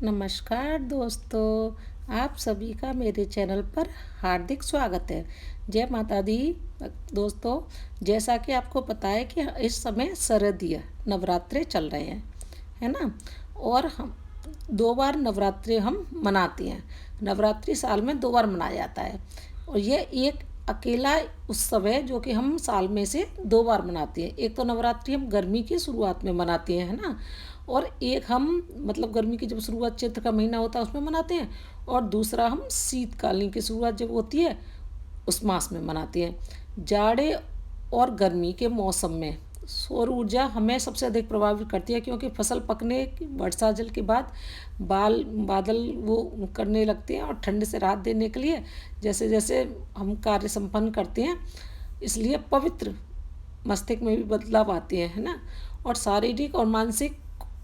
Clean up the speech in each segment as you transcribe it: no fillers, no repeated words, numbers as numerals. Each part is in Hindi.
नमस्कार दोस्तों, आप सभी का मेरे चैनल पर हार्दिक स्वागत है। जय माता दी। दोस्तों, जैसा कि आपको पता है कि इस समय शरदीय नवरात्रे चल रहे हैं, है ना। और हम 2 बार नवरात्रि हम मनाते हैं। नवरात्रि साल में 2 बार मनाया जाता है और ये एक अकेला उत्सव है जो कि हम साल में से 2 बार मनाते हैं। एक तो नवरात्रि हम गर्मी की शुरुआत में मनाते हैं, है ना। और एक हम मतलब गर्मी की जब शुरुआत चैत्र का महीना होता है उसमें मनाते हैं, और दूसरा हम शीतकालीन की शुरुआत जब होती है उस मास में मनाते हैं। जाड़े और गर्मी के मौसम में सौर ऊर्जा हमें सबसे अधिक प्रभावित करती है, क्योंकि फसल पकने वर्षा जल के बाद बादल वो करने लगते हैं और ठंड से राहत देने के लिए जैसे जैसे हम कार्य संपन्न करते हैं, इसलिए पवित्र मस्तिष्क में भी बदलाव आते हैं, है ना। और शारीरिक और मानसिक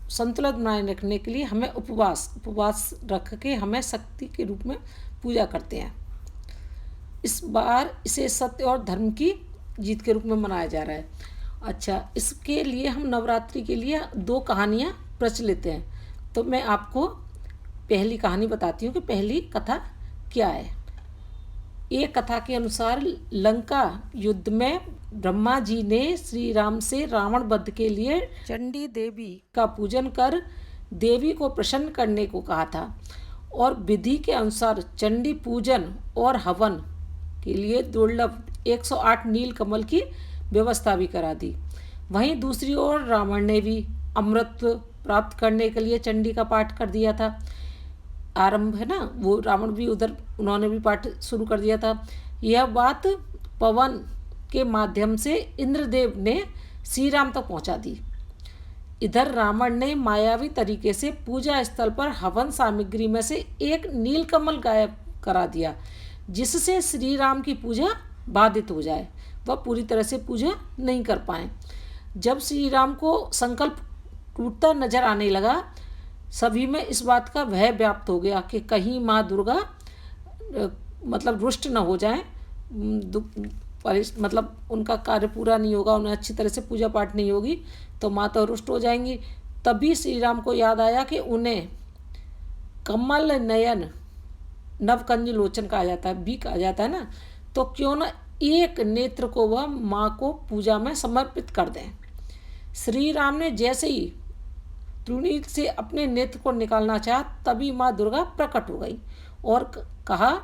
संतुलन बनाए रखने के लिए हमें उपवास रख के हमें शक्ति के रूप में पूजा करते हैं। इस बार इसे सत्य और धर्म की जीत के रूप में मनाया जा रहा है। अच्छा, इसके लिए हम नवरात्रि के लिए 2 कहानियाँ प्रचलित हैं। तो मैं आपको पहली कहानी बताती हूँ कि पहली कथा क्या है। एक कथा के अनुसार लंका युद्ध में ब्रह्मा जी ने श्री राम से रावण वध के लिए चंडी देवी का पूजन कर देवी को प्रसन्न करने को कहा था, और विधि के अनुसार चंडी पूजन और हवन के लिए दुर्लभ 108 नील कमल की व्यवस्था भी करा दी। वहीं दूसरी ओर रावण ने भी अमृत प्राप्त करने के लिए चंडी का पाठ कर दिया था। आरंभ है ना, वो रावण भी उधर उन्होंने भी पाठ शुरू कर दिया था। यह बात पवन के माध्यम से इंद्रदेव ने श्री राम तक पहुंचा दी। इधर रावण ने मायावी तरीके से पूजा स्थल पर हवन सामग्री में से एक नीलकमल गायब करा दिया, जिससे श्री राम की पूजा बाधित हो जाए, वह पूरी तरह से पूजा नहीं कर पाए। जब श्री राम को संकल्प टूटता नजर आने लगा, सभी में इस बात का भय व्याप्त हो गया कि कहीं माँ दुर्गा मतलब रुष्ट न हो जाए, मतलब उनका कार्य पूरा नहीं होगा, उन्हें अच्छी तरह से पूजा पाठ नहीं होगी तो माँ तो रुष्ट हो जाएंगी। तभी श्री राम को याद आया कि उन्हें कमल नयन नवकंज लोचन कहा जाता है, भी कहा जाता है ना, तो क्यों न एक नेत्र को वह माँ को पूजा में समर्पित कर दें। श्री राम ने जैसे ही त्रिनेत्र से अपने नेत्र को निकालना चाहा, तभी माँ दुर्गा प्रकट हो गई और कहा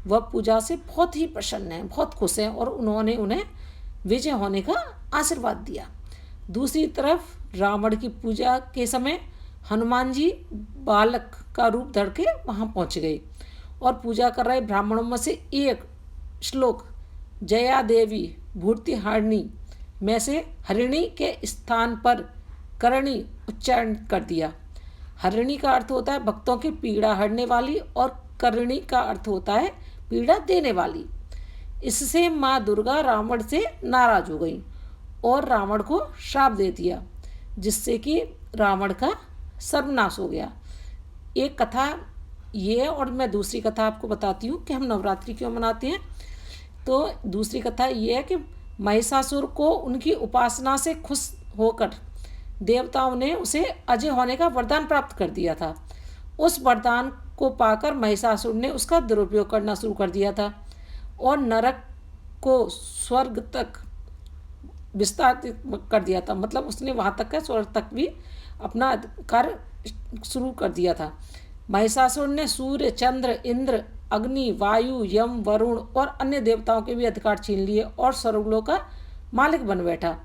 वह पूजा से बहुत ही प्रसन्न है, बहुत खुश हैं, और उन्होंने उन्हें विजय होने का आशीर्वाद दिया। दूसरी तरफ रावण की पूजा के समय हनुमान जी बालक का रूप धर के वहाँ पहुँच गए और पूजा कर रहे ब्राह्मणों में से एक श्लोक जया देवी भूतिहारिणी में से हरिणी के स्थान पर करणी उच्चारण कर दिया। हरिणी का अर्थ होता है भक्तों की पीड़ा हरने वाली, और करणी का अर्थ होता है पीड़ा देने वाली। इससे माँ दुर्गा रावण से नाराज हो गई और रावण को श्राप दे दिया, जिससे कि रावण का सर्वनाश हो गया। एक कथा ये है, और मैं दूसरी कथा आपको बताती हूँ कि हम नवरात्रि क्यों मनाते हैं। तो दूसरी कथा ये है कि महिषासुर को उनकी उपासना से खुश होकर देवताओं ने उसे अजय होने का वरदान प्राप्त कर दिया था। उस वरदान को पाकर महिषासुर ने उसका दुरुपयोग करना शुरू कर दिया था और नरक को स्वर्ग तक विस्तारित कर दिया था, मतलब उसने वहाँ तक का स्वर्ग तक भी अपना कार्य शुरू कर दिया था। महिषासुर ने सूर्य, चंद्र, इंद्र, अग्नि, वायु, यम, वरुण और अन्य देवताओं के भी अधिकार छीन लिए और स्वर्गलोक का मालिक बन बैठा।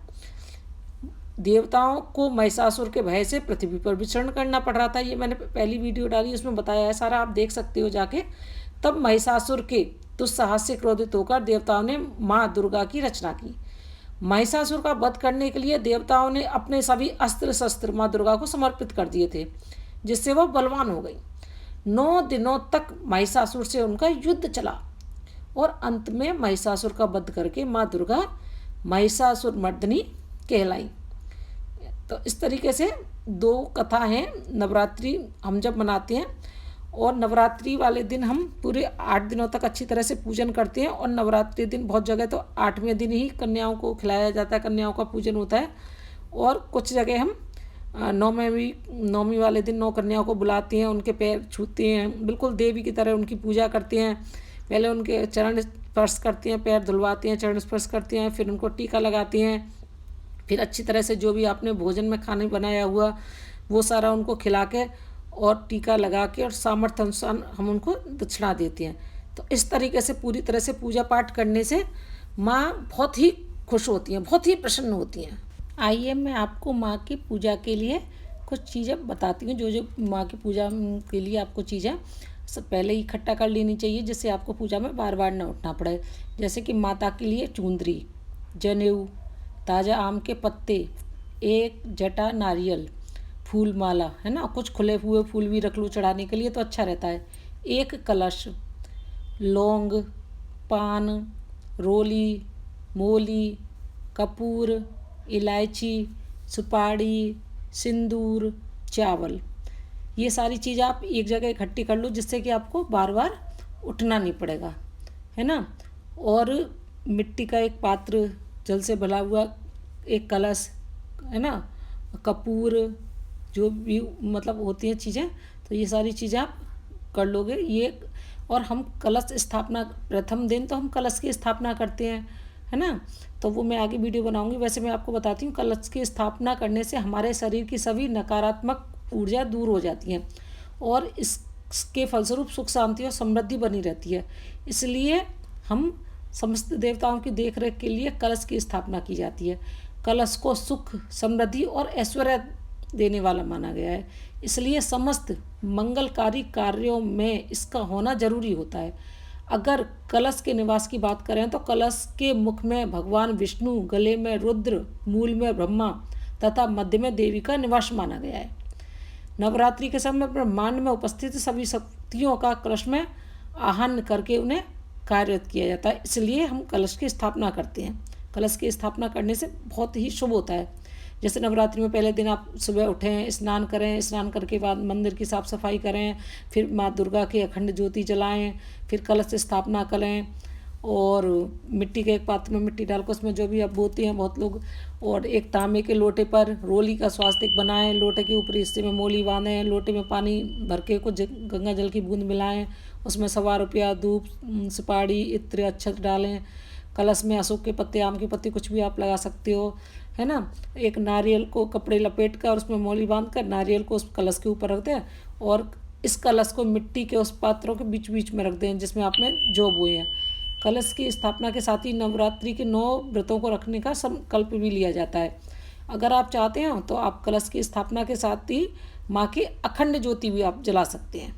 देवताओं को महिषासुर के भय से पृथ्वी पर विचरण करना पड़ रहा था। ये मैंने पहली वीडियो डाली, उसमें बताया है सारा, आप देख सकते हो जाके। तब महिषासुर के दुस्साहस से क्रोधित होकर देवताओं ने माँ दुर्गा की रचना की। महिषासुर का वध करने के लिए देवताओं ने अपने सभी अस्त्र शस्त्र माँ दुर्गा को समर्पित कर दिए थे, जिससे वह बलवान हो गई। 9 दिनों तक महिषासुर से उनका युद्ध चला और अंत में महिषासुर का वध करके माँ दुर्गा महिषासुर मर्दिनी कहलाई। तो इस तरीके से 2 कथा हैं। नवरात्रि हम जब मनाते हैं, और नवरात्रि वाले दिन हम पूरे 8 दिनों तक अच्छी तरह से पूजन करते हैं, और नवरात्रि दिन बहुत जगह तो 8वें दिन ही कन्याओं को खिलाया जाता है, कन्याओं का पूजन होता है, और कुछ जगह हम नौमी वाले दिन 9 कन्याओं को बुलाती हैं, उनके पैर छूती हैं, बिल्कुल देवी की तरह उनकी पूजा करती हैं। पहले उनके चरण स्पर्श करती हैं, पैर धुलवाती हैं, चरण स्पर्श करती हैं, फिर उनको टीका लगाती हैं। फिर अच्छी तरह से जो भी आपने भोजन में खाने बनाया हुआ वो सारा उनको खिला के और टीका लगा के और सामर्थ्य अनुसार हम उनको दक्षिणा देते हैं। तो इस तरीके से पूरी तरह से पूजा पाठ करने से माँ बहुत ही खुश होती हैं, बहुत ही प्रसन्न होती हैं। आइए मैं आपको माँ की पूजा के लिए कुछ चीज़ें बताती हूँ। जो जो माँ की पूजा के लिए आपको चीज़ें सब पहले ही इकट्ठा कर लेनी चाहिए, जिससे आपको पूजा में बार बार ना उठना पड़े। जैसे कि माता के लिए चुंदरी, जनेऊ, ताज़ा आम के पत्ते, एक जटा नारियल, फूल माला, है ना, कुछ खुले हुए फूल भी रख लो चढ़ाने के लिए तो अच्छा रहता है, एक कलश, लौंग, पान, रोली, मोली, कपूर, इलायची, सुपारी, सिंदूर, चावल, ये सारी चीज़ आप एक जगह इकट्ठी कर लो, जिससे कि आपको बार बार उठना नहीं पड़ेगा, है ना। और मिट्टी का एक पात्र, जल से भरा हुआ एक कलश, है ना, कपूर, जो भी मतलब होती हैं चीज़ें, तो ये सारी चीज़ें आप कर लोगे ये। और हम कलश स्थापना प्रथम दिन तो हम कलश की स्थापना करते हैं, है ना, तो वो मैं आगे वीडियो बनाऊंगी। वैसे मैं आपको बताती हूँ, कलश की स्थापना करने से हमारे शरीर की सभी नकारात्मक ऊर्जा दूर हो जाती हैं और इसके फलस्वरूप सुख शांति और समृद्धि बनी रहती है। इसलिए हम समस्त देवताओं की देखरेख के लिए कलश की स्थापना की जाती है। कलश को सुख, समृद्धि और ऐश्वर्य देने वाला माना गया है, इसलिए समस्त मंगलकारी कार्यों में इसका होना जरूरी होता है। अगर कलश के निवास की बात करें तो कलश के मुख में भगवान विष्णु, गले में रुद्र, मूल में ब्रह्मा तथा मध्य में देवी का निवास माना गया है। नवरात्रि के समय ब्रह्मांड में उपस्थित सभी शक्तियों का कलश में आह्वान करके उन्हें कार्यरत किया जाता है, इसलिए हम कलश की स्थापना करते हैं। कलश की स्थापना करने से बहुत ही शुभ होता है। जैसे नवरात्रि में पहले दिन आप सुबह उठें, स्नान करें, स्नान करके बाद मंदिर की साफ़ सफाई करें, फिर माँ दुर्गा की अखंड ज्योति जलाएं, फिर कलश स्थापना करें और मिट्टी के एक पात्र में मिट्टी डालकर उसमें जो भी अब बोते हैं बहुत लोग, और एक तांबे के लोटे पर रोली का स्वास्तिक बनाएं, लोटे के ऊपरी हिस्से में मोली बांधें, लोटे में पानी भर के कुछ गंगा जल की बूंद मिलाएं, उसमें 1.25 रुपया धूप, सुपारी, इत्र, अक्षत डालें। कलश में अशोक के पत्ते, आम के पत्ते, कुछ भी आप लगा सकते हो, है ना। एक नारियल को कपड़े लपेट कर और उसमें मोली बांध कर नारियल को उस कलश के ऊपर रख दें और इस कलश को मिट्टी के उस पात्रों के बीच बीच में रख दें जिसमें आपने जौ बोए हैं। कलश की स्थापना के साथ ही नवरात्रि के 9 व्रतों को रखने का संकल्प भी लिया जाता है। अगर आप चाहते हैं तो आप कलश की स्थापना के साथ ही माँ की अखंड ज्योति भी आप जला सकते हैं।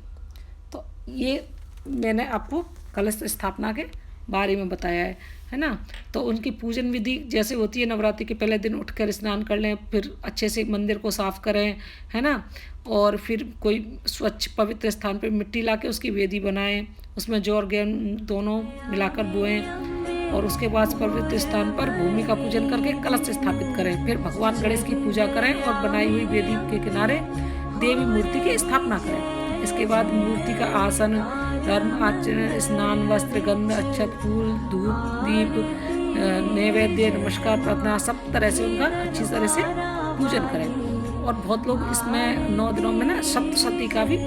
तो ये मैंने आपको कलश स्थापना के बारे में बताया है ना। तो उनकी पूजन विधि जैसे होती है, नवरात्रि के पहले दिन उठकर स्नान कर लें, फिर अच्छे से मंदिर को साफ़ करें, है ना, और फिर कोई स्वच्छ पवित्र स्थान पर मिट्टी लाके उसकी वेदी बनाएं, उसमें जौ और गेहूं दोनों मिलाकर बोएं और उसके बाद पवित्र स्थान पर भूमि का पूजन करके कलश स्थापित करें। फिर भगवान गणेश की पूजा करें और बनाई हुई वेदी के किनारे देवी मूर्ति की स्थापना करें। इसके बाद मूर्ति का आसन, धर्म आचरण, स्नान, वस्त्र, गंध, अक्षत, फूल, धूप, दीप, नैवेद्य, नमस्कार, प्रार्थना, सब तरह से उनका अच्छी तरह से पूजन करें। और बहुत लोग इसमें 9 दिनों में ना सप्तशती का भी,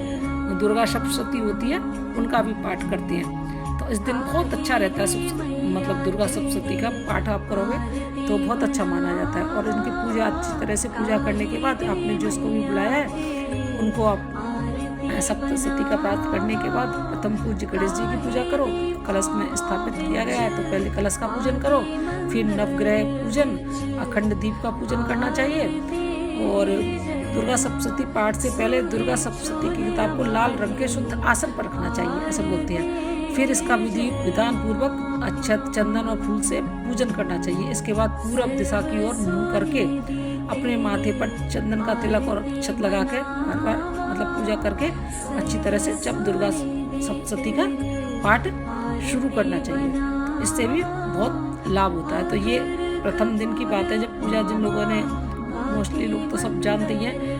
दुर्गा सप्तशती होती है, उनका भी पाठ करते हैं। तो इस दिन बहुत अच्छा रहता है, मतलब दुर्गा सप्तशती का पाठ आप करोगे तो बहुत अच्छा माना जाता है। और इनकी पूजा अच्छी तरह से पूजा करने के बाद आपने जिसको भी बुलाया है उनको आप सप्तशती का पाठ करने के बाद प्रथम पूज्य गणेश जी की पूजा करो। कलश में स्थापित किया गया है तो पहले कलश का पूजन करो, फिर नवग्रह पूजन, अखंड दीप का पूजन करना चाहिए। और दुर्गा सप्तशती पाठ से पहले दुर्गा सप्तशती की किताब को लाल रंग के शुद्ध आसन पर रखना चाहिए, ऐसा बोलते हैं। फिर इसका विधान पूर्वक अक्षत, चंदन और फूल से पूजन करना चाहिए। इसके बाद पूरब दिशा की ओर मुंह करके अपने माथे पर चंदन का तिलक और अक्षत लगा के हर बार मतलब पूजा करके अच्छी तरह से जब दुर्गा सप्तशती का पाठ शुरू करना चाहिए। इससे भी बहुत लाभ होता है। तो ये प्रथम दिन की बात है जब पूजा, जिन लोगों ने, मोस्टली लोग तो सब जानते ही हैं।